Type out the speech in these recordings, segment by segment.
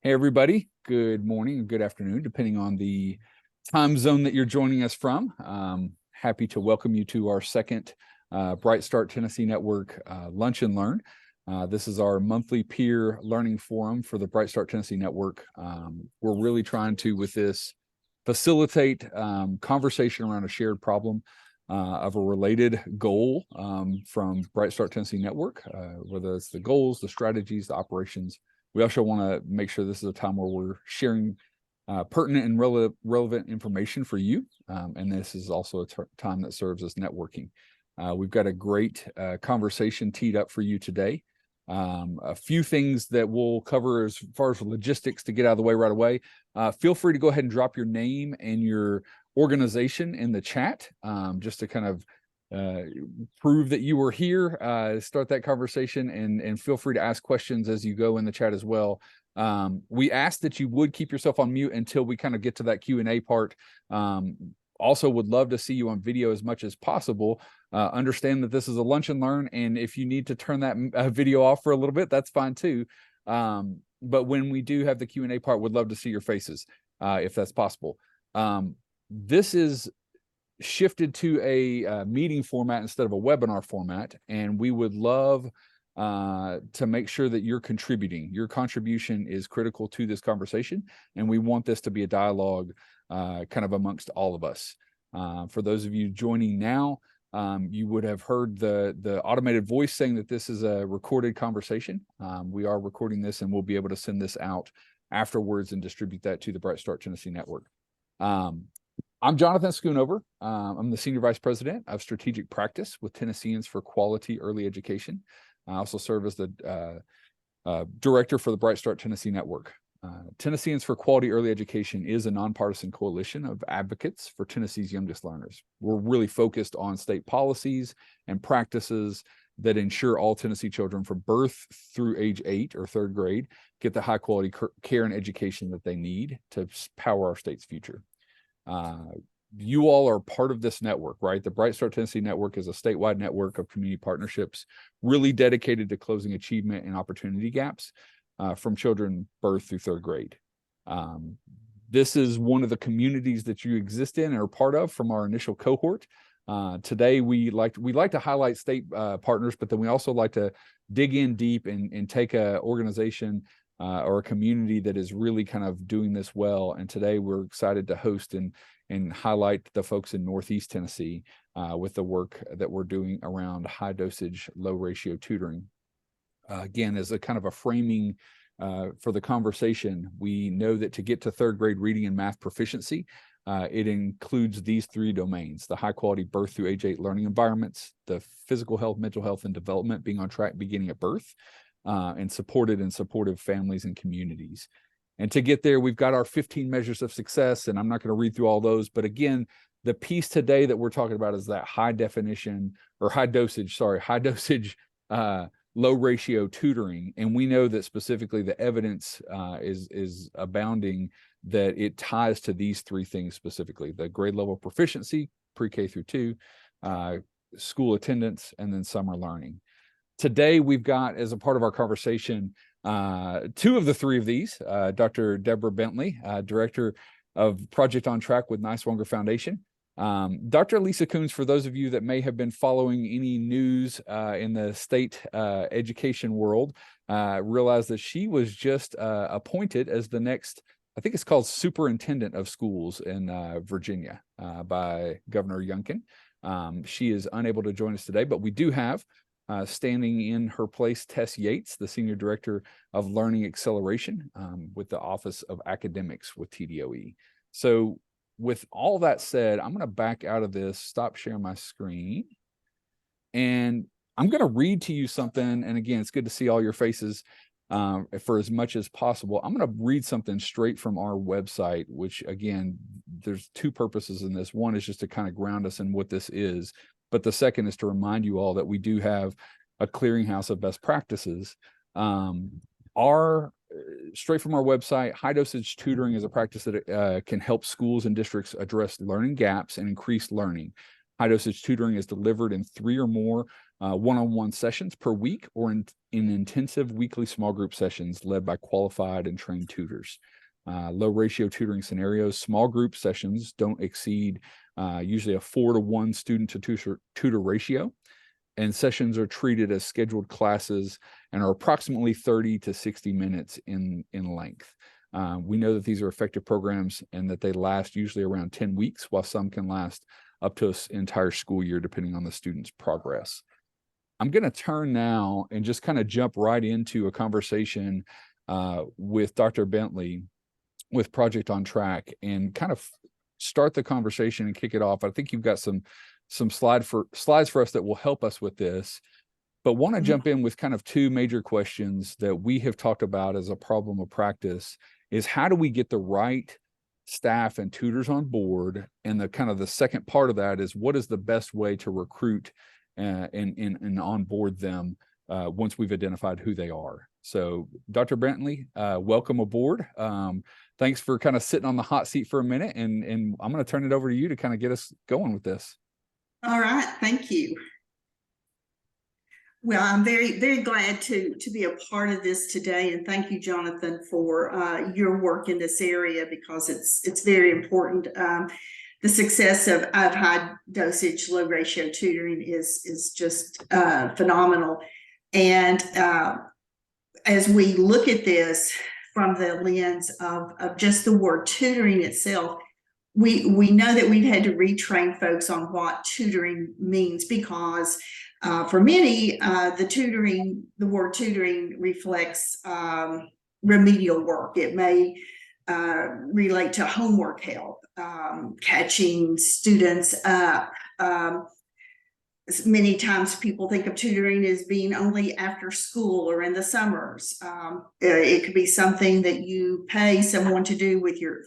Hey, everybody. Good morning or good afternoon, depending on the time zone that you're joining us from. Happy to welcome you to our second Bright Start Tennessee Network Lunch and Learn. This is our monthly peer learning forum for the Bright Start Tennessee Network. We're really trying to, with this, facilitate conversation around a shared problem of a related goal from Bright Start Tennessee Network, whether it's the goals, the strategies, the operations. We also want to make sure this is a time where we're sharing pertinent and relevant information for you. And this is also a time that serves as networking. We've got a great conversation teed up for you today. A few things that we'll cover as far as logistics to get out of the way right away. Feel free to go ahead and drop your name and your organization in the chat, just to kind of prove that you were here, start that conversation, and feel free to ask questions as you go in the chat as well. We ask that you would keep yourself on mute until we kind of get to that Q&A part. Also would love to see you on video as much as possible. Understand that this is a lunch and learn, and if you need to turn that video off for a little bit, that's fine too. But when we do have the Q&A part, would love to see your faces, if that's possible. This is shifted to a meeting format instead of a webinar format, and we would love to make sure that you're contributing. Your contribution is critical to this conversation, and we want this to be a dialogue kind of amongst all of us. For those of you joining now, you would have heard the automated voice saying that this is a recorded conversation. We are recording this, and we'll be able to send this out afterwards and distribute that to the Bright Start Tennessee Network. I'm Jonathan Schoonover. I'm the Senior Vice President of Strategic Practice with Tennesseans for Quality Early Education. I also serve as the Director for the Bright Start Tennessee Network. Tennesseans for Quality Early Education is a nonpartisan coalition of advocates for Tennessee's youngest learners. We're really focused on state policies and practices that ensure all Tennessee children from birth through age 8 or 3rd grade get the high quality care and education that they need to power our state's future. You all are part of this network, right? The Bright Start Tennessee Network is a statewide network of community partnerships really dedicated to closing achievement and opportunity gaps from children birth through 3rd grade. This is one of the communities that you exist in and are part of from our initial cohort. Today, we like to highlight state partners, but then we also like to dig in deep and take an organization or a community that is really kind of doing this well. And today we're excited to host and highlight the folks in Northeast Tennessee with the work that we're doing around high dosage, low ratio tutoring. Again, as a kind of a framing for the conversation, we know that to get to 3rd grade reading and math proficiency, it includes these 3 domains: the high quality birth through age 8 learning environments, the physical health, mental health, and development being on track beginning at birth, and supported and supportive families and communities. And to get there, we've got our 15 measures of success, and I'm not going to read through all those, but again, the piece today that we're talking about is that high dosage, low ratio tutoring. And we know that specifically the evidence is abounding that it ties to these 3 things specifically: the grade level proficiency, pre-K through 2, school attendance, and then summer learning. Today, we've got, as a part of our conversation, 2 of the 3 of these. Dr. Deborah Bentley, Director of Project on Track with Niswonger Foundation. Dr. Lisa Coons, for those of you that may have been following any news in the state education world, realize that she was just appointed as the next, I think it's called Superintendent of Schools in Virginia by Governor Youngkin. She is unable to join us today, but we do have standing in her place Tess Yates, the Senior Director of Learning Acceleration with the Office of Academics with TDOE. So with all that said, I'm going to back out of this, stop sharing my screen, and I'm going to read to you something. And again, it's good to see all your faces for as much as possible. I'm going to read something straight from our website, which again, there's 2 purposes in this. One is just to kind of ground us in what this is, but the second is to remind you all that we do have a clearinghouse of best practices. Straight from our website, high dosage tutoring is a practice that can help schools and districts address learning gaps and increase learning. High dosage tutoring is delivered in 3 or more one-on-one sessions per week or in intensive weekly small group sessions led by qualified and trained tutors. Low ratio tutoring scenarios, small group sessions don't exceed usually a 4-to-1 student to tutor ratio, and sessions are treated as scheduled classes and are approximately 30 to 60 minutes in length. We know that these are effective programs and that they last usually around 10 weeks, while some can last up to an entire school year, depending on the student's progress. I'm going to turn now and just kind of jump right into a conversation with Dr. Bentley with Project on Track and kind of start the conversation and kick it off. I think you've got some slides for us that will help us with this, but want to jump in with kind of two major questions that we have talked about as a problem of practice is how do we get the right staff and tutors on board? And the second part of that is what is the best way to recruit and onboard them once we've identified who they are. So Dr. Bentley, welcome aboard. Thanks for kind of sitting on the hot seat for a minute, and I'm going to turn it over to you to kind of get us going with this. All right, thank you. Well, I'm very, very glad to be a part of this today, and thank you, Jonathan, for your work in this area because it's very important. The success of high dosage, low ratio tutoring is just phenomenal. And as we look at this from the lens of just the word tutoring itself, we know that we've had to retrain folks on what tutoring means because for many, the word tutoring reflects remedial work. It may relate to homework help, catching students up. Many times people think of tutoring as being only after school or in the summers. It could be something that you pay someone to do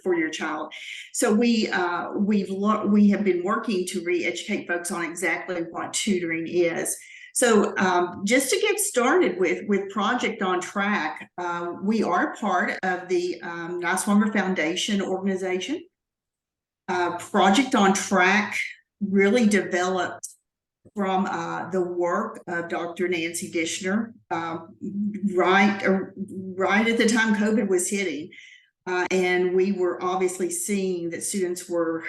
for your child. So we have been working to re-educate folks on exactly what tutoring is. So just to get started with Project on Track, we are part of the Niswonger Foundation organization. Project on Track really developed from the work of Dr. Nancy Dishner, right at the time COVID was hitting. And we were obviously seeing that students were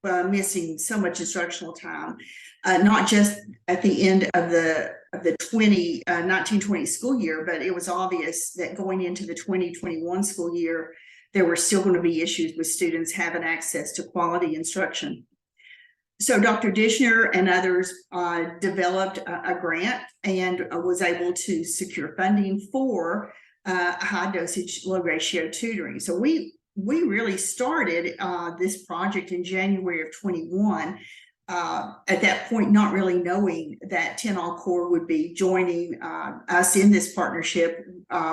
missing so much instructional time, not just at the end of the 1920 school year, but it was obvious that going into the 2021 school year, there were still going to be issues with students having access to quality instruction. So Dr. Dishner and others developed a grant and was able to secure funding for high dosage, low ratio tutoring. So we really started this project in January of 21. At that point, not really knowing that 10 All Core would be joining us in this partnership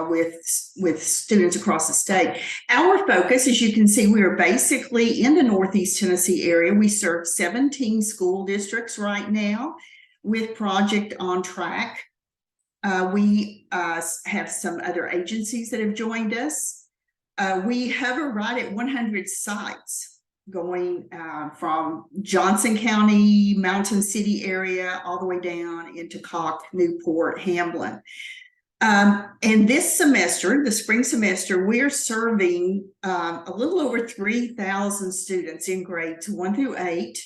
with students across the state. Our focus, as you can see, we are basically in the Northeast Tennessee area. We serve 17 school districts right now with Project on Track. We have some other agencies that have joined us. We hover right at 100 sites going from Johnson County, Mountain City area, all the way down into Cock, Newport, Hamblin. And this semester, the spring semester, we're serving a little over 3,000 students in grades 1 through 8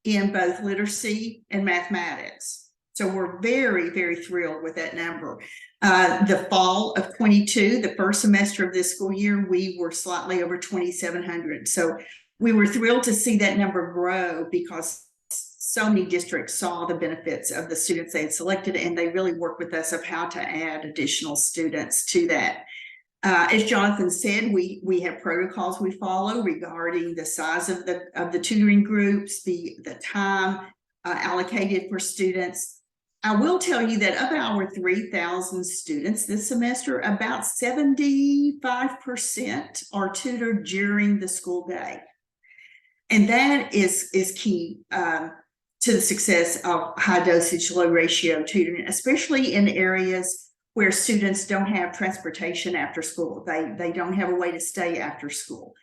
in both literacy and mathematics. So we're very, very thrilled with that number. The fall of 22, the first semester of this school year, we were slightly over 2,700. So we were thrilled to see that number grow because so many districts saw the benefits of the students they had selected, and they really worked with us of how to add additional students to that. As Jonathan said, we have protocols we follow regarding the size of the tutoring groups, the time allocated for students. I will tell you that of our 3,000 students this semester, about 75% are tutored during the school day. And that is key to the success of high dosage, low ratio tutoring, especially in areas where students don't have transportation after school. They don't have a way to stay after school.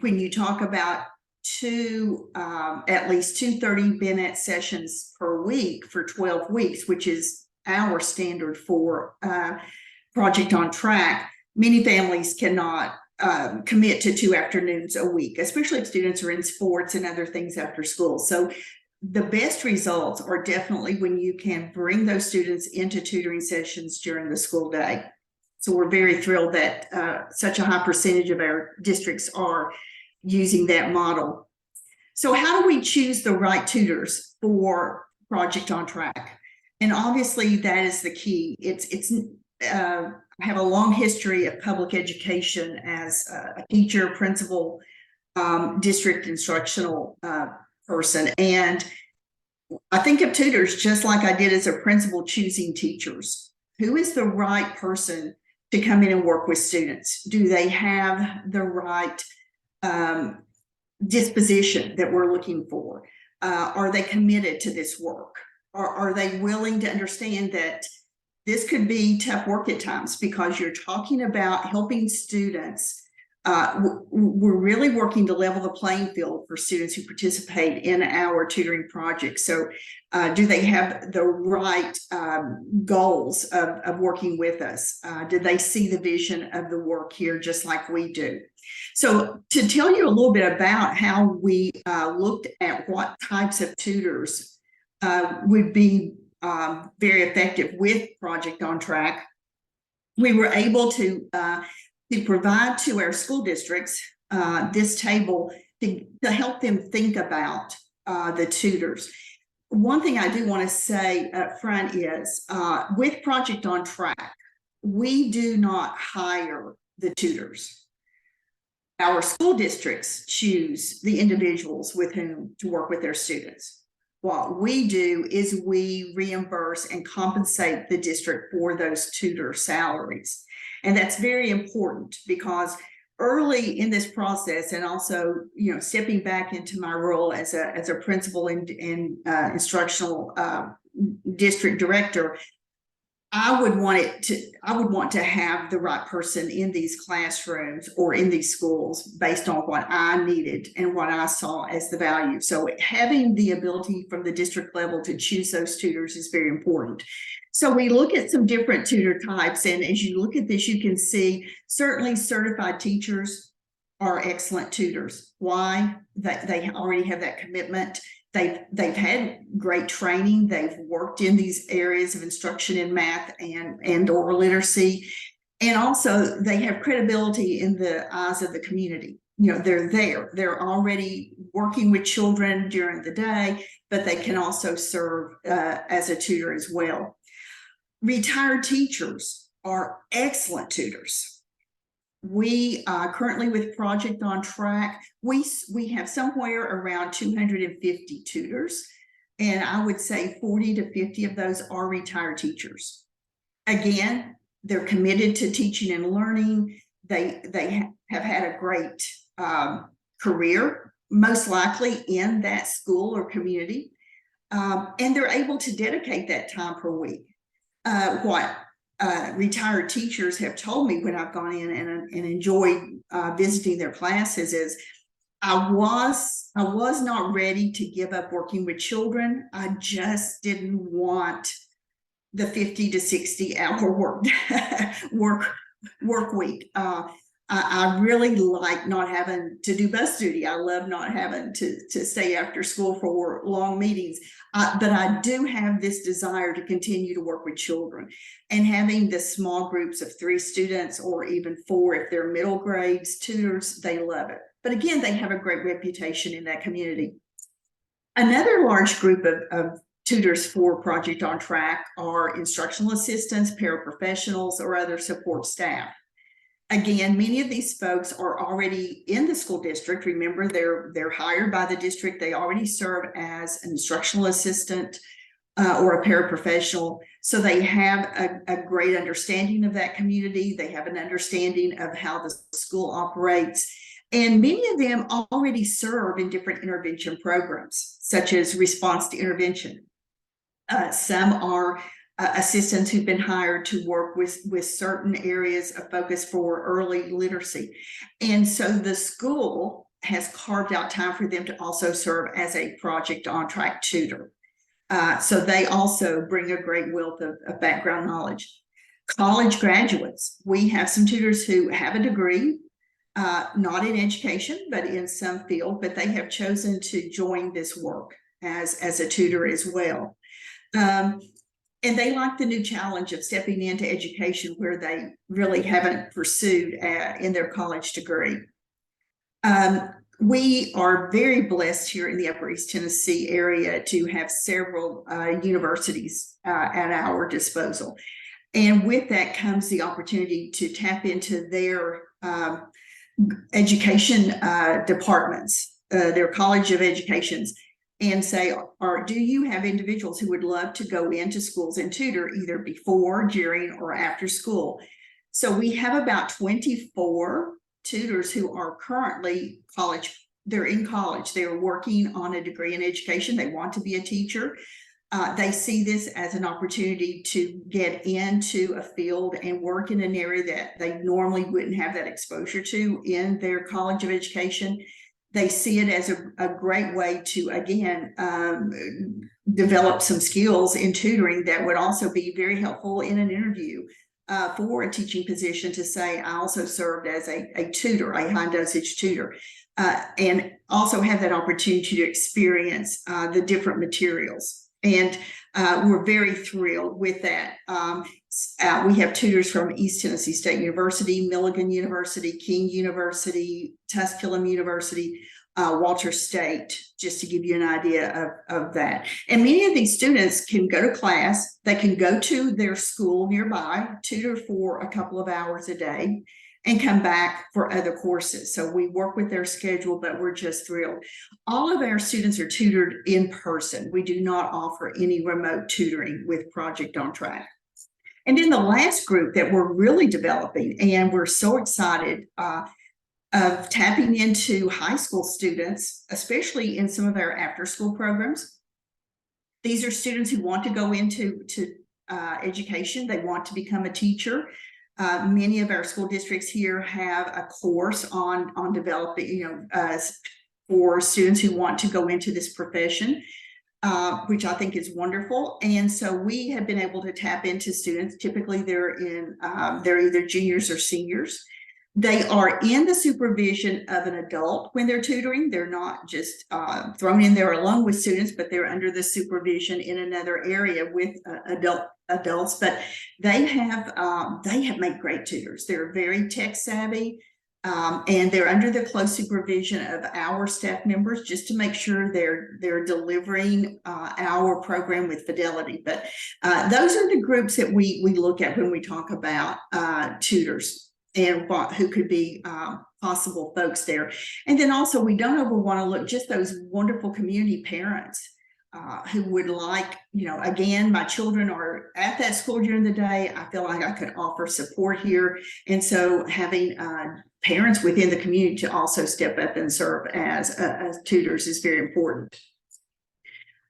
When you talk about at least two 30-minute sessions per week for 12 weeks, which is our standard for Project on Track. Many families cannot commit to 2 afternoons a week, especially if students are in sports and other things after school. So the best results are definitely when you can bring those students into tutoring sessions during the school day. So we're very thrilled that such a high percentage of our districts are using that model. So how do we choose the right tutors for Project on Track? And obviously that is the key. I have a long history of public education as a teacher, principal, district instructional person. And I think of tutors just like I did as a principal choosing teachers. Who is the right person to come in and work with students? Do they have the right disposition that we're looking for? Are they committed to this work? Are they willing to understand that this could be tough work at times because you're talking about helping students? We're really working to level the playing field for students who participate in our tutoring project. So do they have the right goals of working with us? Do they see the vision of the work here just like we do? So to tell you a little bit about how we looked at what types of tutors would be very effective with Project on Track, we were able to provide to our school districts this table to help them think about the tutors. One thing I do want to say up front is with Project on Track, we do not hire the tutors. Our school districts choose the individuals with whom to work with their students. What we do is we reimburse and compensate the district for those tutor salaries. And that's very important because early in this process, and also, stepping back into my role as a principal and instructional district director, I would want to have the right person in these classrooms or in these schools based on what I needed and what I saw as the value. So having the ability from the district level to choose those tutors is very important. So we look at some different tutor types, and as you look at this, you can see certainly certified teachers are excellent tutors. Why? They already have that commitment. They've had great training. They've worked in these areas of instruction in math and oral literacy. And also they have credibility in the eyes of the community. They're there. They're already working with children during the day, but they can also serve as a tutor as well. Retired teachers are excellent tutors. We currently with Project on Track, we have somewhere around 250 tutors, and I would say 40 to 50 of those are retired teachers. Again, they're committed to teaching and learning. They have had a great career, most likely in that school or community, and they're able to dedicate that time per week. What retired teachers have told me when I've gone in and enjoyed visiting their classes is I was not ready to give up working with children. I just didn't want the 50 to 60 hour work week. I really like not having to do bus duty. I love not having to stay after school for long meetings. But I do have this desire to continue to work with children, and having the small groups of 3 students or even 4 if they're middle grades tutors, they love it. But again, they have a great reputation in that community. Another large group of tutors for Project on Track are instructional assistants, paraprofessionals, or other support staff. Again, many of these folks are already in the school district. Remember, they're hired by the district. They already serve as an instructional assistant or a paraprofessional. So they have a great understanding of that community. They have an understanding of how the school operates. And many of them already serve in different intervention programs, such as response to intervention. Some are assistants who've been hired to work with certain areas of focus for early literacy. And so the school has carved out time for them to also serve as a project on track tutor. So they also bring a great wealth of background knowledge. College graduates, we have some tutors who have a degree, not in education, but in some field, but they have chosen to join this work as a tutor as well. And they like the new challenge of stepping into education where they really haven't pursued in their college degree. We are very blessed here in the Upper East Tennessee area to have several universities at our disposal. And with that comes the opportunity to tap into their education departments, their College of Educations, and say, do you have individuals who would love to go into schools and tutor either before, during, or after school? So we have about 24 tutors who are currently they're in college, they're working on a degree in education, they want to be a teacher. They see this as an opportunity to get into a field and work in an area that they normally wouldn't have that exposure to in their College of Education. They see it as a great way to, again, develop some skills in tutoring that would also be very helpful in an interview for a teaching position, to say, I also served as a tutor, a high dosage tutor, and also have that opportunity to experience the different materials. And we're very thrilled with that. We have tutors from East Tennessee State University, Milligan University, King University, Tusculum University, Walter State, just to give you an idea of that. And many of these students can go to class, they can go to their school nearby, tutor for a couple of hours a day, and come back for other courses. So we work with their schedule, but we're just thrilled. All of our students are tutored in person. We do not offer any remote tutoring with Project on Track. And then the last group that we're really developing, and we're so excited of tapping into high school students, especially in some of our after-school programs. These are students who want to go into education. They want to become a teacher. Many of our school districts here have a course on developing, for students who want to go into this profession, which I think is wonderful. And so we have been able to tap into students. Typically, they're either juniors or seniors. They are in the supervision of an adult when they're tutoring. They're not just thrown in there alone with students, but they're under the supervision in another area with adults. But they have made great tutors. They're very tech savvy, and they're under the close supervision of our staff members just to make sure they're delivering our program with fidelity. But those are the groups that we look at when we talk about tutors and who could be possible folks there. And then also, we don't ever want to look just those wonderful community parents who would like, again, my children are at that school during the day. I feel like I could offer support here. And so having parents within the community to also step up and serve as tutors is very important.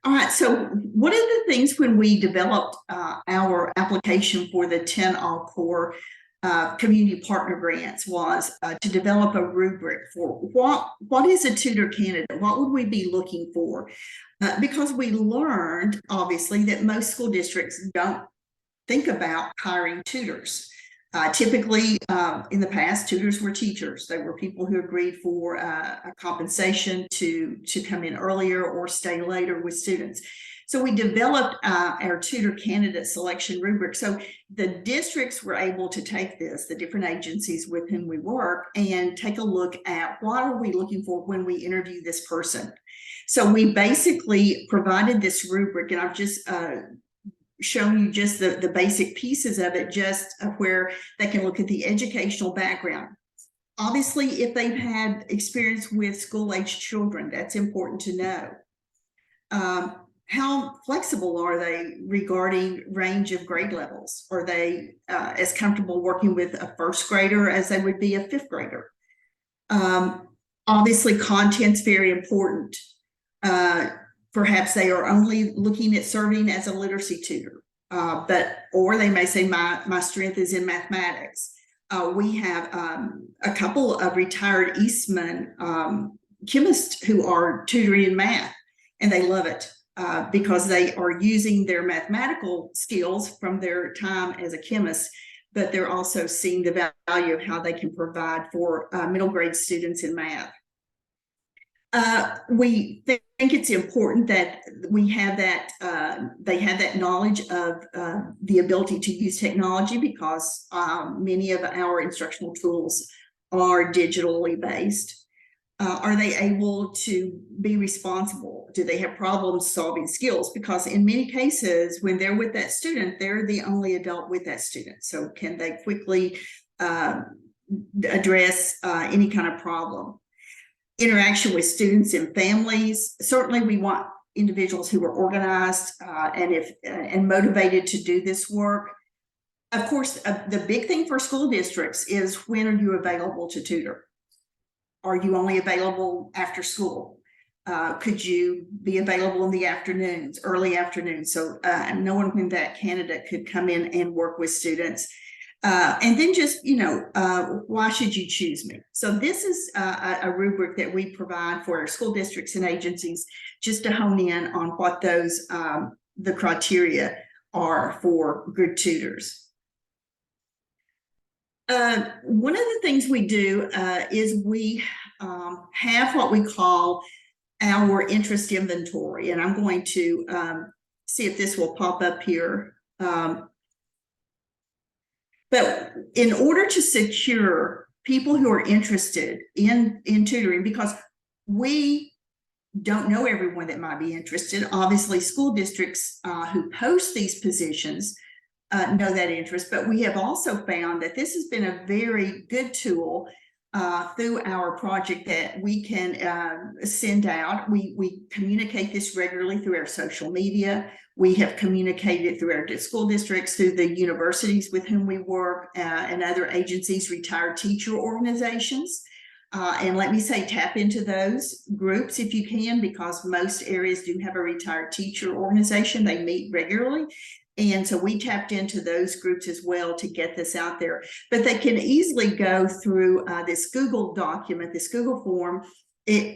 All right, so one of the things when we developed our application for the 10 All-Core community partner grants was to develop a rubric for what is a tutor candidate? What would we be looking for? Because we learned, obviously, that most school districts don't think about hiring tutors. Typically, in the past, tutors were teachers. They were people who agreed for a compensation to come in earlier or stay later with students. So we developed our tutor candidate selection rubric. So the districts were able to take this, the different agencies with whom we work, and take a look at what are we looking for when we interview this person. So we basically provided this rubric, and I've just shown you just the basic pieces of it, just where they can look at the educational background. Obviously, if they've had experience with school-age children, that's important to know. How flexible are they regarding range of grade levels? Are they as comfortable working with a first grader as they would be a fifth grader? Obviously, content's very important. Perhaps they are only looking at serving as a literacy tutor, or they may say my strength is in mathematics. We have a couple of retired Eastman chemists who are tutoring in math, and they love it because they are using their mathematical skills from their time as a chemist, but they're also seeing the value of how they can provide for middle grade students in math. We think it's important that we have that, they have that knowledge of the ability to use technology, because many of our instructional tools are digitally based. Are they able to be responsible? Do they have problem solving skills? Because in many cases, when they're with that student, they're the only adult with that student. So can they quickly address any kind of problem? Interaction with students and families. Certainly we want individuals who are organized and motivated to do this work. Of course, the big thing for school districts is, when are you available to tutor? Are you only available after school? Could you be available in the afternoons, early afternoons? So knowing when that candidate could come in and work with students. And then just, why should you choose me? So this is a rubric that we provide for our school districts and agencies, just to hone in on what those, the criteria are for good tutors. One of the things we do is we have what we call our interest inventory, and I'm going to see if this will pop up here. But in order to secure people who are interested in tutoring, because we don't know everyone that might be interested. Obviously, school districts who post these positions know that interest, but we have also found that this has been a very good tool through our project that we can send out. We communicate this regularly through our social media. We have communicated through our school districts, through the universities with whom we work, and other agencies, retired teacher organizations. And let me say, tap into those groups if you can, because most areas do have a retired teacher organization. They meet regularly. And so we tapped into those groups as well to get this out there. But they can easily go through this Google document, this Google form.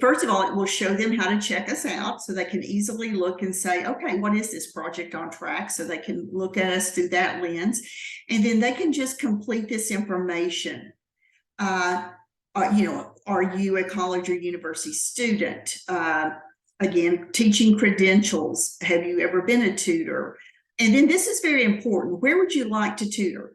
First of all, it will show them how to check us out, so they can easily look and say, okay, what is this project on track? So they can look at us through that lens. And then they can just complete this information. Are you a college or university student? Again, teaching credentials. Have you ever been a tutor? And then this is very important. Where would you like to tutor?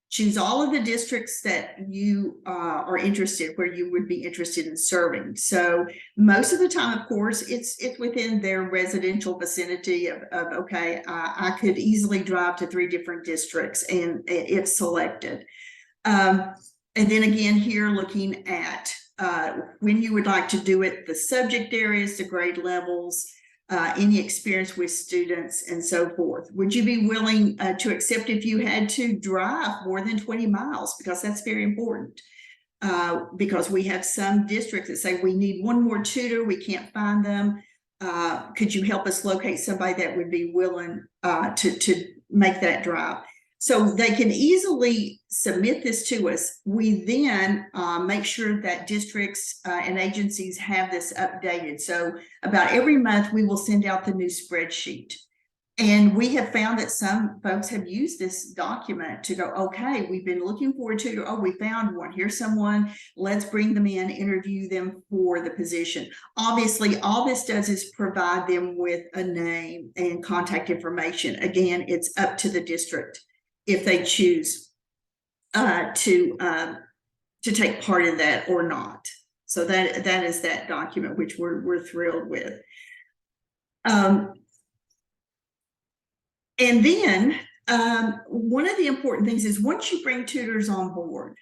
Choose all of the districts that you are interested, where you would be interested in serving. So most of the time, of course, it's within their residential vicinity of okay, I could easily drive to 3 different districts, and if selected. And then again, here looking at when you would like to do it, the subject areas, the grade levels, any experience with students, and so forth. Would you be willing to accept if you had to drive more than 20 miles? Because that's very important. Because we have some districts that say we need one more tutor, we can't find them. Could you help us locate somebody that would be willing to make that drive? So they can easily submit this to us. We then make sure that districts and agencies have this updated. So about every month, we will send out the new spreadsheet. And we have found that some folks have used this document to go, okay, we've been looking for a tutor. Oh, we found one. Here's someone. Let's bring them in, interview them for the position. Obviously, all this does is provide them with a name and contact information. Again, it's up to the district if they choose to take part in that or not. So that is that document, which we're thrilled with. And then one of the important things is, once you bring tutors on board,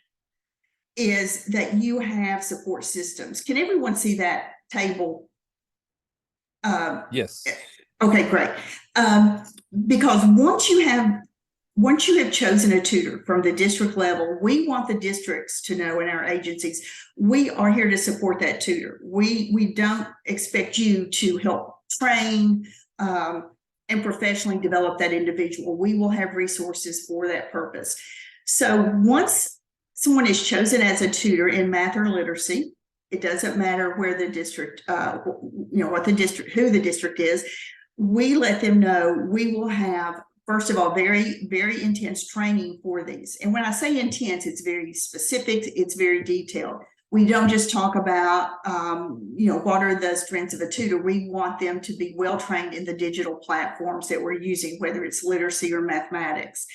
is that you have support systems. Can everyone see that table? Yes. Okay, great. Because once you have chosen a tutor from the district level, we want the districts to know, in our agencies, we are here to support that tutor. We don't expect you to help train and professionally develop that individual. We will have resources for that purpose. So once someone is chosen as a tutor in math or literacy, it doesn't matter where the district, who the district is. We let them know we will have, first of all, very, very intense training for these. And when I say intense, it's very specific, it's very detailed. We don't just talk about, what are the strengths of a tutor. We want them to be well trained in the digital platforms that we're using, whether it's literacy or mathematics.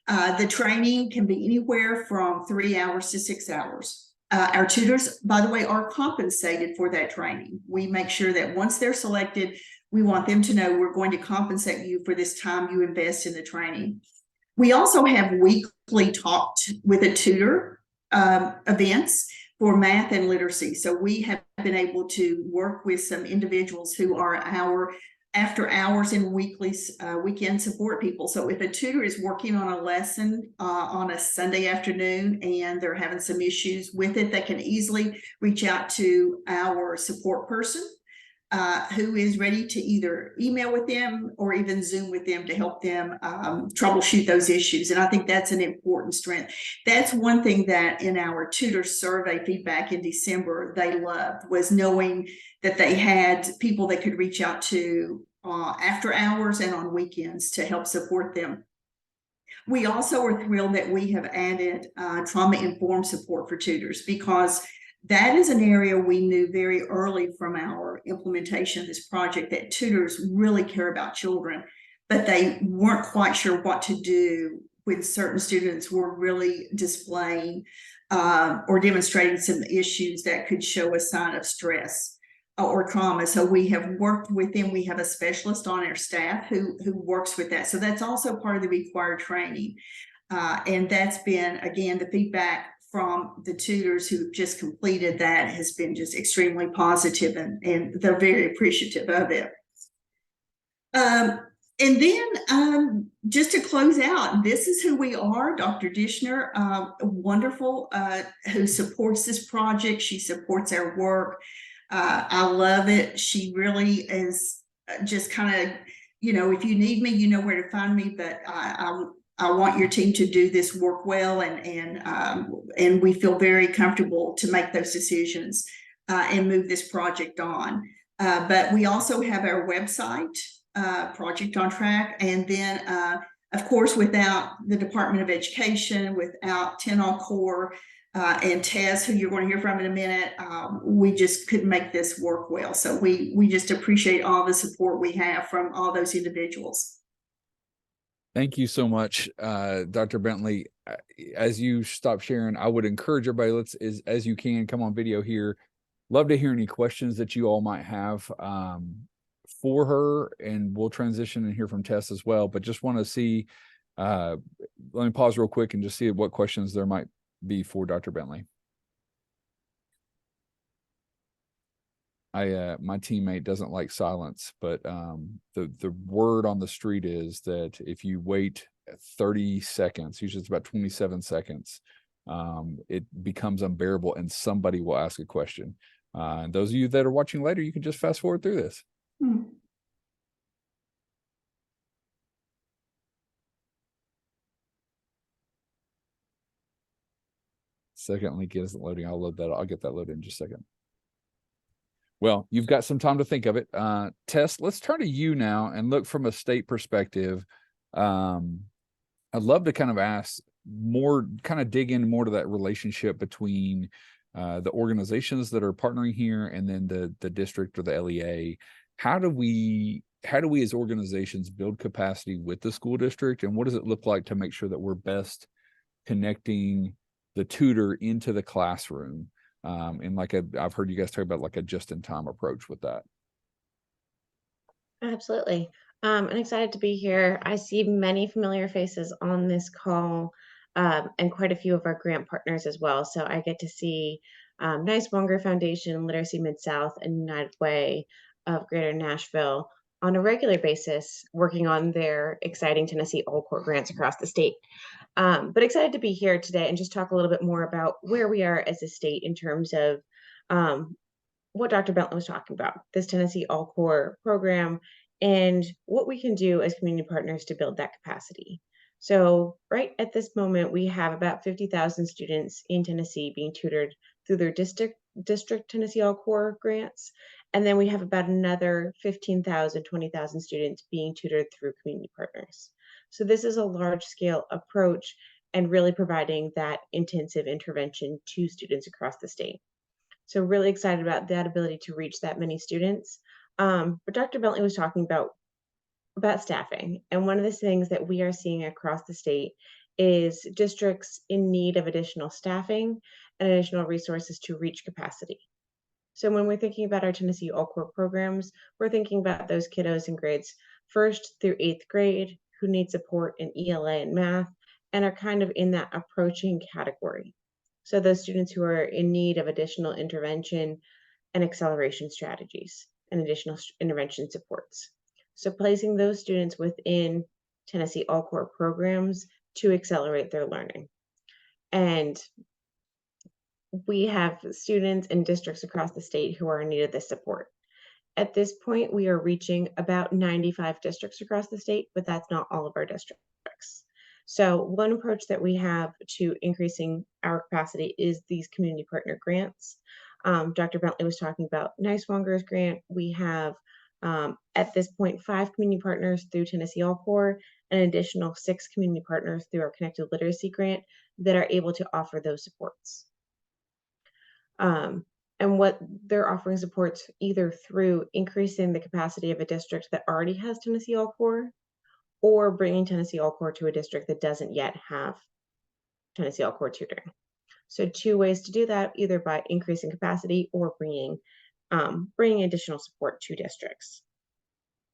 The training can be anywhere from 3 hours to 6 hours. Our tutors, by the way, are compensated for that training. We make sure that once they're selected, we want them to know we're going to compensate you for this time you invest in the training. We also have weekly talked with a tutor events for math and literacy. So we have been able to work with some individuals who are our after hours and weekend support people. So if a tutor is working on a lesson on a Sunday afternoon and they're having some issues with it, they can easily reach out to our support person who is ready to either email with them or even Zoom with them to help them troubleshoot those issues. And I think that's an important strength. That's one thing that in our tutor survey feedback in December, they loved, was knowing that they had people they could reach out to after hours and on weekends to help support them. We also are thrilled that we have added trauma-informed support for tutors, because that is an area we knew very early from our implementation of this project that tutors really care about children, but they weren't quite sure what to do when certain students were really displaying or demonstrating some issues that could show a sign of stress or trauma. So we have worked with them. We have a specialist on our staff who works with that. So that's also part of the required training. And that's been, again, the feedback from the tutors who just completed that has been just extremely positive, and they're very appreciative of it. And then just to close out, this is who we are. Dr. Dishner, wonderful, who supports this project. She supports our work. I love it. She really is just kind of, if you need me, you know where to find me, but I want your team to do this work well, and we feel very comfortable to make those decisions and move this project on. But we also have our website, Project on Track, and then of course, without the Department of Education, without Tennessean Core and Tess, who you're going to hear from in a minute, we just couldn't make this work well. So we just appreciate all the support we have from all those individuals. Thank you so much, Dr. Bentley. As you stop sharing, I would encourage everybody, as you can, come on video here. Love to hear any questions that you all might have for her, and we'll transition and hear from Tess as well. But just want to see, let me pause real quick and just see what questions there might be for Dr. Bentley. My teammate doesn't like silence, but the word on the street is that if you wait 30 seconds, usually it's about 27 seconds, it becomes unbearable and somebody will ask a question. And those of you that are watching later, you can just fast forward through this. Second link isn't loading. I'll load that. I'll get that loaded in just a second. Well, you've got some time to think of it. Tess, let's turn to you now and look from a state perspective. I'd love to kind of ask more, kind of dig in more to that relationship between the organizations that are partnering here and then the district or the LEA. How do we as organizations build capacity with the school district, and what does it look like to make sure that we're best connecting the tutor into the classroom? And I've heard you guys talk about like a just-in-time approach with that. Absolutely. I'm excited to be here. I see many familiar faces on this call, and quite a few of our grant partners as well. So I get to see Nice Wonger Foundation, Literacy Mid-South, and United Way of Greater Nashville on a regular basis, working on their exciting Tennessee All-Court grants across the state. But excited to be here today and just talk a little bit more about where we are as a state in terms of what Dr. Bentley was talking about, this Tennessee All-Core program, and what we can do as community partners to build that capacity. So right at this moment, we have about 50,000 students in Tennessee being tutored through their district Tennessee All Core grants. And then we have about another 15,000, 20,000 students being tutored through community partners. So this is a large scale approach and really providing that intensive intervention to students across the state. So really excited about that ability to reach that many students. But Dr. Bentley was talking about staffing. And one of the things that we are seeing across the state is districts in need of additional staffing and additional resources to reach capacity. So when we're thinking about our Tennessee All Core programs, we're thinking about those kiddos in grades 1st through 8th grade who need support in ELA and math and are kind of in that approaching category. So those students who are in need of additional intervention and acceleration strategies and additional intervention supports. So placing those students within Tennessee All Core programs to accelerate their learning. And we have students and districts across the state who are in need of this support. At this point, we are reaching about 95 districts across the state, but that's not all of our districts. So one approach that we have to increasing our capacity is these community partner grants. Dr. Bentley was talking about Nice grant. We have at this point 5 community partners through Tennessee All Core, and an additional 6 community partners through our Connected Literacy grant that are able to offer those supports. And what they're offering supports either through increasing the capacity of a district that already has Tennessee All Core, or bringing Tennessee All Core to a district that doesn't yet have Tennessee All Core tutoring. So 2 ways to do that, either by increasing capacity or bringing additional support to districts.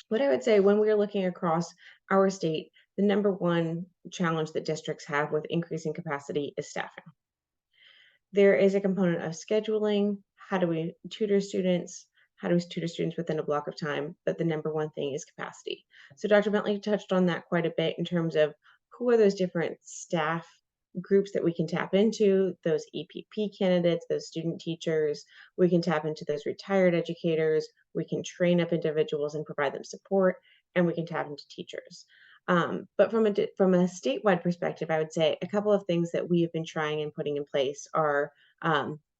What I would say when we're looking across our state, the number one challenge that districts have with increasing capacity is staffing. There is a component of scheduling. How do we tutor students? How do we tutor students within a block of time? But the number one thing is capacity. So Dr. Bentley touched on that quite a bit in terms of who are those different staff groups that we can tap into, those EPP candidates, those student teachers. We can tap into those retired educators. We can train up individuals and provide them support, and we can tap into teachers. But from a statewide perspective, I would say a couple of things that we have been trying and putting in place are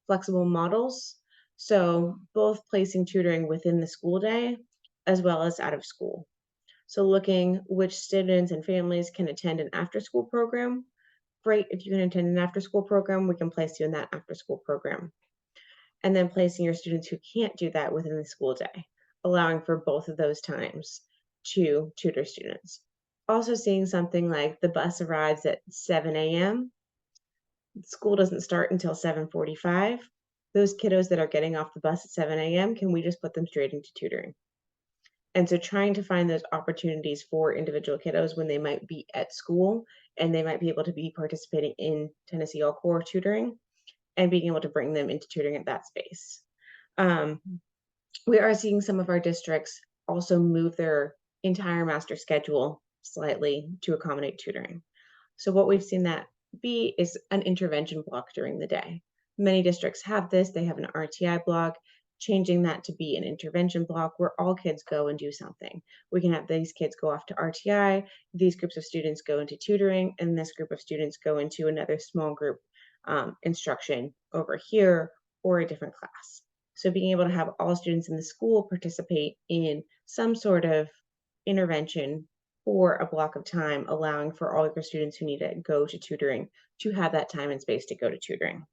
flexible models. So both placing tutoring within the school day as well as out of school. So looking which students and families can attend an after-school program. Great, if you can attend an after-school program, we can place you in that after-school program. And then placing your students who can't do that within the school day, allowing for both of those times to tutor students. Also seeing something like the bus arrives at 7 a.m. School doesn't start until 7:45. Those kiddos that are getting off the bus at 7 a.m., can we just put them straight into tutoring? And so trying to find those opportunities for individual kiddos when they might be at school and they might be able to be participating in Tennessee All Core tutoring and being able to bring them into tutoring at that space. We are seeing some of our districts also move their entire master schedule slightly to accommodate tutoring. So what we've seen that be is an intervention block during the day. Many districts have this, they have an RTI block. Changing that to be an intervention block where all kids go and do something. We can have these kids go off to RTI, these groups of students go into tutoring, and this group of students go into another small group instruction over here or a different class. So being able to have all students in the school participate in some sort of intervention for a block of time, allowing for all of your students who need to go to tutoring to have that time and space to go to tutoring.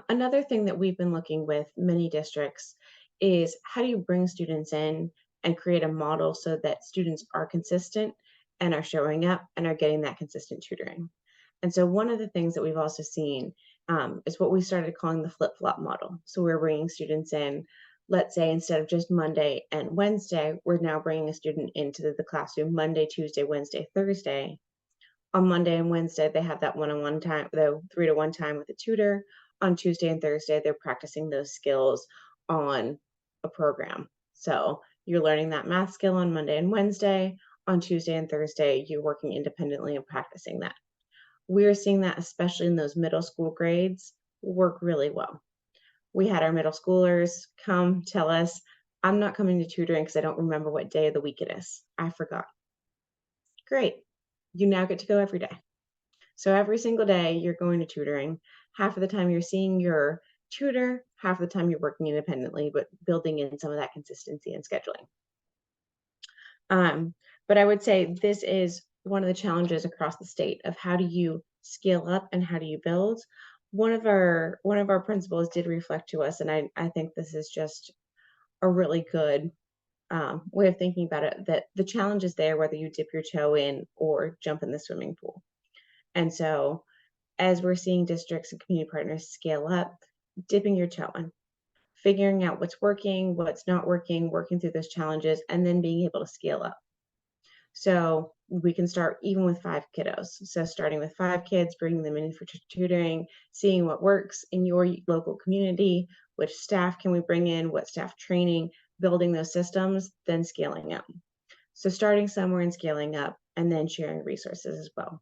Another thing that we've been looking with many districts is how do you bring students in and create a model so that students are consistent and are showing up and are getting that consistent tutoring. And so one of the things that we've also seen is what we started calling the flip-flop model. So we're bringing students in, let's say instead of just Monday and Wednesday, we're now bringing a student into the classroom Monday, Tuesday, Wednesday, Thursday. On Monday and Wednesday, they have that one-on-one time, the 3-to-1 time with a tutor. On Tuesday and Thursday, they're practicing those skills on a program. So you're learning that math skill on Monday and Wednesday. On Tuesday and Thursday, you're working independently and practicing that. We're seeing that, especially in those middle school grades, work really well. We had our middle schoolers come tell us, I'm not coming to tutoring because I don't remember what day of the week it is. I forgot. Great. you now get to go every day. So every single day you're going to tutoring. Half of the time you're seeing your tutor, half of the time you're working independently, but building in some of that consistency and scheduling. But I would say this is one of the challenges across the state of how do you scale up and how do you build. One of our principals did reflect to us, and I think this is just a really good way of thinking about it, that the challenge is there whether you dip your toe in or jump in the swimming pool. And so as we're seeing districts and community partners scale up, dipping your toe in, figuring out what's working, what's not working, working through those challenges, and then being able to scale up. So we can start even with 5 kiddos. So starting with 5 kids, bringing them in for tutoring, seeing what works in your local community, which staff can we bring in, what staff training, building those systems, then scaling up. So starting somewhere and scaling up, and then sharing resources as well.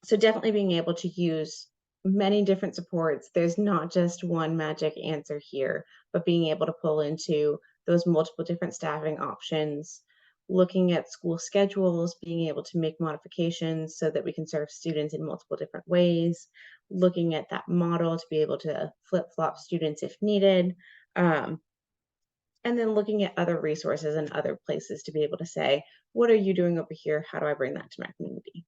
So definitely being able to use many different supports. There's not just one magic answer here, but being able to pull into those multiple different staffing options, looking at school schedules, being able to make modifications so that we can serve students in multiple different ways, looking at that model to be able to flip-flop students if needed, and then looking at other resources and other places to be able to say, what are you doing over here? How do I bring that to my community?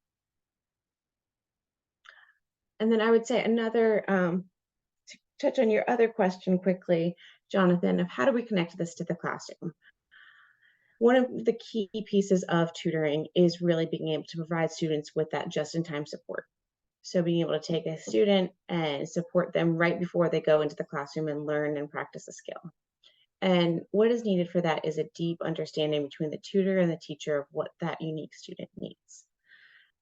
And then I would say another, to touch on your other question quickly, Jonathan, of how do we connect this to the classroom? One of the key pieces of tutoring is really being able to provide students with that just-in-time support. So being able to take a student and support them right before they go into the classroom and learn and practice a skill. And what is needed for that is a deep understanding between the tutor and the teacher of what that unique student needs.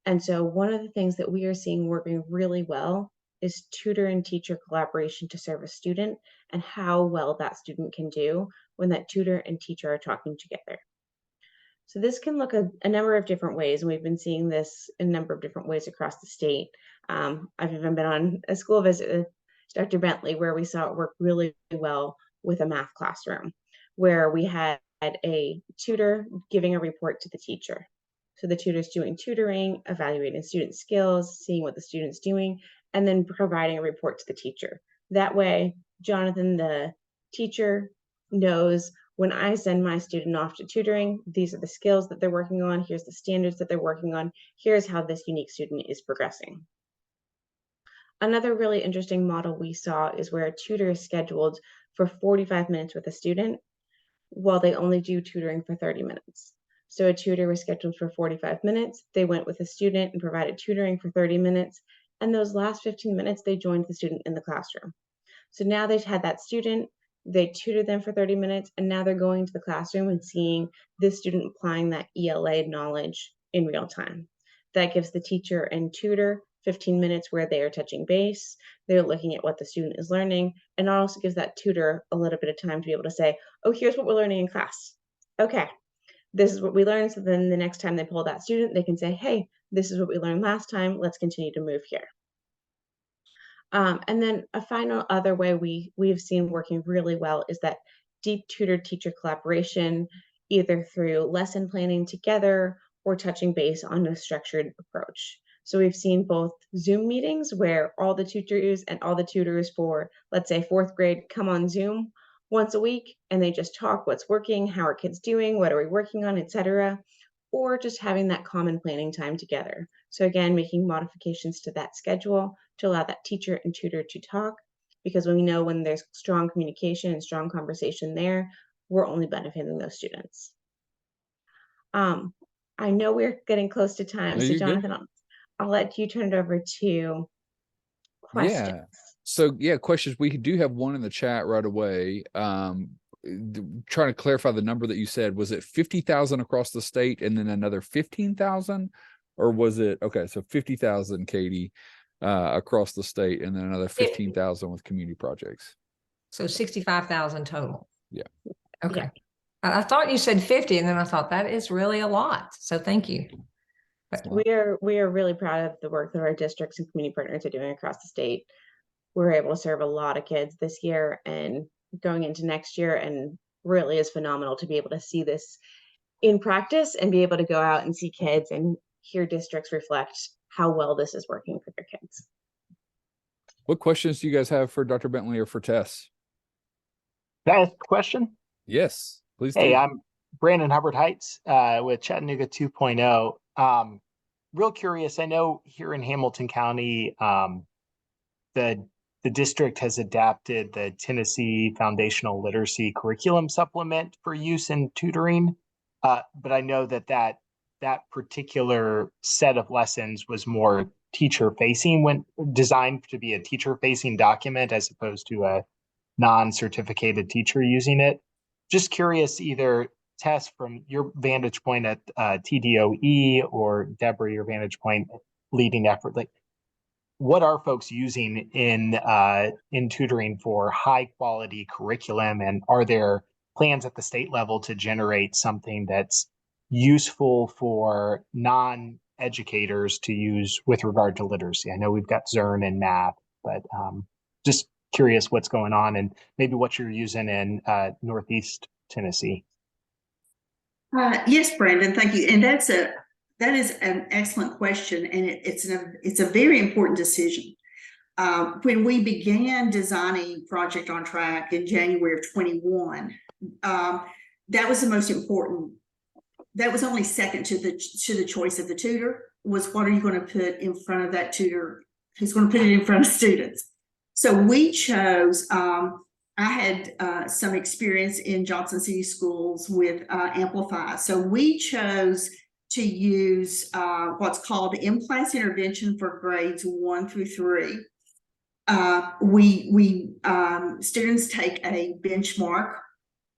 And so one of the things that we are seeing working really well is tutor and teacher collaboration to serve a student, and how well that student can do when that tutor and teacher are talking together. So this can look a number of different ways, and we've been seeing this in a number of different ways across the state. I've even been on a school visit with Dr. Bentley where we saw it work really well with a math classroom, where we had a tutor giving a report to the teacher. So the tutor's doing tutoring, evaluating student skills, seeing what the student's doing, and then providing a report to the teacher. That way, Jonathan, the teacher, knows when I send my student off to tutoring, these are the skills that they're working on, here's the standards that they're working on, here's how this unique student is progressing. Another really interesting model we saw is where a tutor is scheduled for 45 minutes with a student while they only do tutoring for 30 minutes. So a tutor was scheduled for 45 minutes. They went with a student and provided tutoring for 30 minutes. And those last 15 minutes, they joined the student in the classroom. So now they've had that student, they tutored them for 30 minutes, and now they're going to the classroom and seeing this student applying that ELA knowledge in real time. That gives the teacher and tutor 15 minutes where they are touching base, they're looking at what the student is learning, and it also gives that tutor a little bit of time to be able to say, oh, here's what we're learning in class. Okay, this is what we learned. So then the next time they pull that student, they can say, hey, this is what we learned last time. Let's continue to move here. And then a final other way we've seen working really well is that deep tutor-teacher collaboration, either through lesson planning together or touching base on a structured approach. So we've seen both Zoom meetings where all the tutors and all the tutors for, let's say, 4th grade come on Zoom once a week and they just talk what's working, how are kids doing, what are we working on, etc. Or just having that common planning time together. So again, making modifications to that schedule to allow that teacher and tutor to talk, because we know when there's strong communication and strong conversation there, we're only benefiting those students. I know we're getting close to time, No, so you're good. Jonathan, I'll let you turn it over to questions. Yeah. So yeah, questions. We do have one in the chat right away. Trying to clarify the number that you said. Was it 50,000 across the state and then another 15,000, or was it okay? So 50,000, Katie, across the state, and then another 15,000 with community projects. So 65,000 total. Yeah. Okay. Yeah. I thought you said 50, and then I thought that is really a lot. So thank you. We are really proud of the work that our districts and community partners are doing across the state. We're able to serve a lot of kids this year and going into next year, and really is phenomenal to be able to see this in practice and be able to go out and see kids and hear districts reflect how well this is working for their kids. What questions do you guys have for Dr. Bentley or for Tess? Can I ask a question? Yes, please Hey, do. I'm Brandon Hubbard Heights with Chattanooga 2.0. Real curious, I know here in Hamilton County, the district has adapted the Tennessee Foundational Literacy Curriculum Supplement for use in tutoring. But I know that particular set of lessons was more teacher facing, when designed to be a teacher facing document as opposed to a non-certificated teacher using it. Just curious, either Tess, from your vantage point at TDOE, or Deborah, your vantage point leading effort, like what are folks using in tutoring for high quality curriculum, and are there plans at the state level to generate something that's useful for non-educators to use with regard to literacy? I know we've got Zern and math, but just curious what's going on and maybe what you're using in Northeast Tennessee. Yes, Brandon, thank you. And that is an excellent question, and it's a very important decision. When we began designing Project on Track in January of 21, that was the most important. That was only second to the choice of the tutor, was what are you going to put in front of that tutor who's going to put it in front of students. So we chose, I had some experience in Johnson City Schools with Amplify. So we chose to use what's called in-class intervention for grades 1 through 3. Students take a benchmark,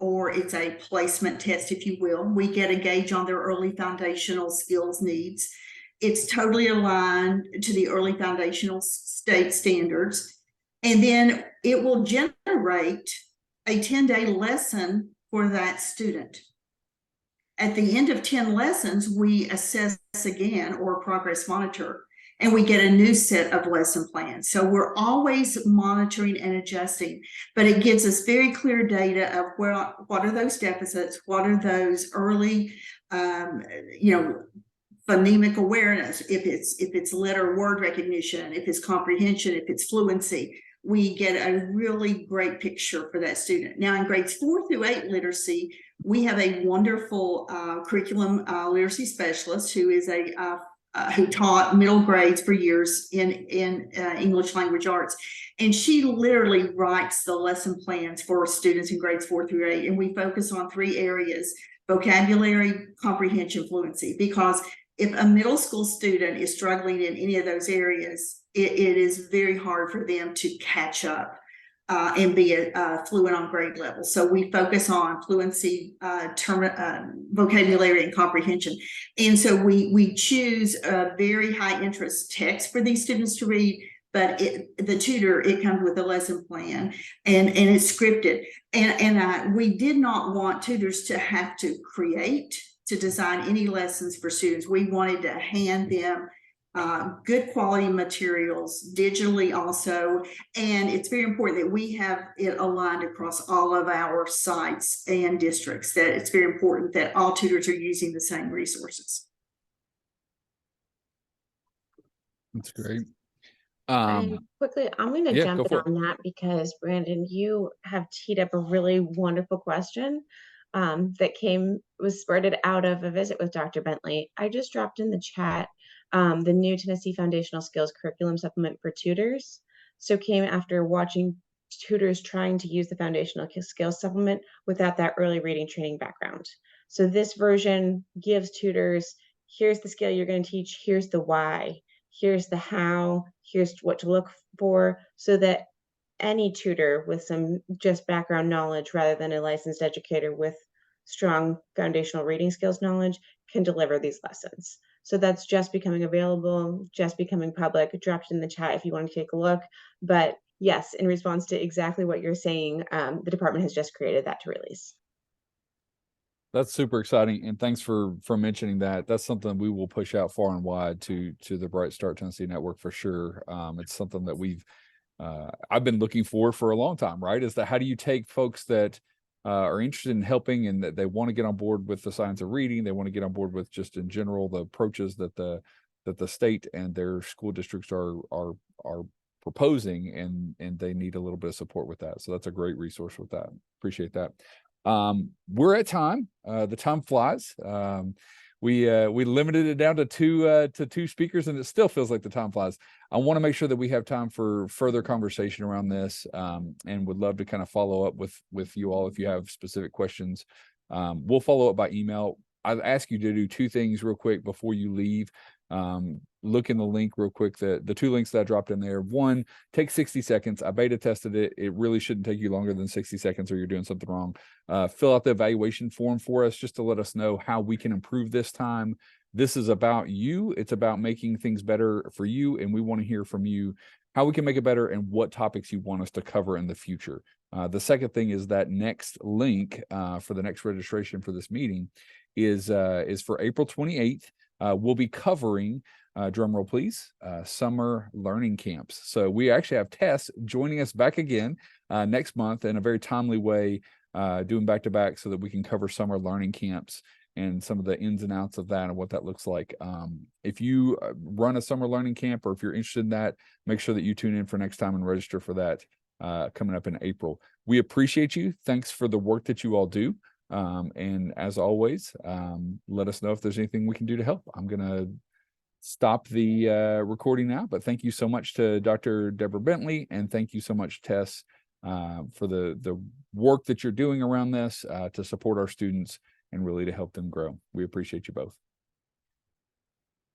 or it's a placement test, if you will. We get a gauge on their early foundational skills needs. It's totally aligned to the early foundational state standards. And then it will generate a 10-day lesson for that student. At the end of 10 lessons, we assess again, or progress monitor, and we get a new set of lesson plans. So we're always monitoring and adjusting, but it gives us very clear data of what are those deficits, what are those early, phonemic awareness, if it's letter word recognition, if it's comprehension, if it's fluency. We get a really great picture for that student. Now in grades 4 through 8 literacy, we have a wonderful curriculum literacy specialist who is who taught middle grades for years in English language arts. And she literally writes the lesson plans for students in grades 4 through 8. And we focus on 3 areas: vocabulary, comprehension, fluency. Because if a middle school student is struggling in any of those areas, it is very hard for them to catch up and be fluent on grade level. So we focus on fluency, vocabulary, and comprehension. And so we choose a very high interest text for these students to read, but the tutor, it comes with a lesson plan, and it's scripted. And we did not want tutors to have to design any lessons for students. We wanted to hand them good quality materials digitally also. And it's very important that we have it aligned across all of our sites and districts, that it's very important that all tutors are using the same resources. That's great. And quickly, I'm going to jump in go for on that because, Brandon, you have teed up a really wonderful question that was spurted out of a visit with Dr. Bentley. I just dropped in the chat the new Tennessee Foundational Skills Curriculum Supplement for tutors. So came after watching tutors trying to use the Foundational Skills Supplement without that early reading training background. So this version gives tutors, here's the skill you're going to teach, here's the why, here's the how, here's what to look for, so that any tutor with some just background knowledge rather than a licensed educator with strong foundational reading skills knowledge can deliver these lessons. So that's just becoming available, just becoming public. Dropped in the chat if you want to take a look. But yes, in response to exactly what you're saying, the department has just created that to release. That's super exciting, and thanks for mentioning that. That's something we will push out far and wide to the Bright Start Tennessee Network for sure. It's something that I've been looking for a long time, right? Is that how do you take folks that are interested in helping and that they want to get on board with the science of reading, they want to get on board with just in general the approaches that the state and their school districts are proposing, and they need a little bit of support with that. So that's a great resource with that. Appreciate that. We're at time. The time flies. We limited it down to two speakers, and it still feels like the time flies. I want to make sure that we have time for further conversation around this, and would love to kind of follow up with you all if you have specific questions. We'll follow up by email. I'd ask you to do two things real quick before you leave. Look in the link real quick, the two links that I dropped in there. One, take 60 seconds. I beta tested it. It really shouldn't take you longer than 60 seconds or you're doing something wrong. Fill out the evaluation form for us just to let us know how we can improve this time. This is about you. It's about making things better for you. And we want to hear from you how we can make it better and what topics you want us to cover in the future. The second thing is that next link for the next registration for this meeting is for April 28th. We'll be covering, drum roll please, summer learning camps. So we actually have Tess joining us back again next month in a very timely way, doing back-to-back so that we can cover summer learning camps and some of the ins and outs of that and what that looks like. If you run a summer learning camp or if you're interested in that, make sure that you tune in for next time and register for that coming up in April. We appreciate you. Thanks for the work that you all do. And as always, let us know if there's anything we can do to help. I'm going to stop the recording now, but thank you so much to Dr. Deborah Bentley, and thank you so much, Tess, for the work that you're doing around this to support our students and really to help them grow. We appreciate you both.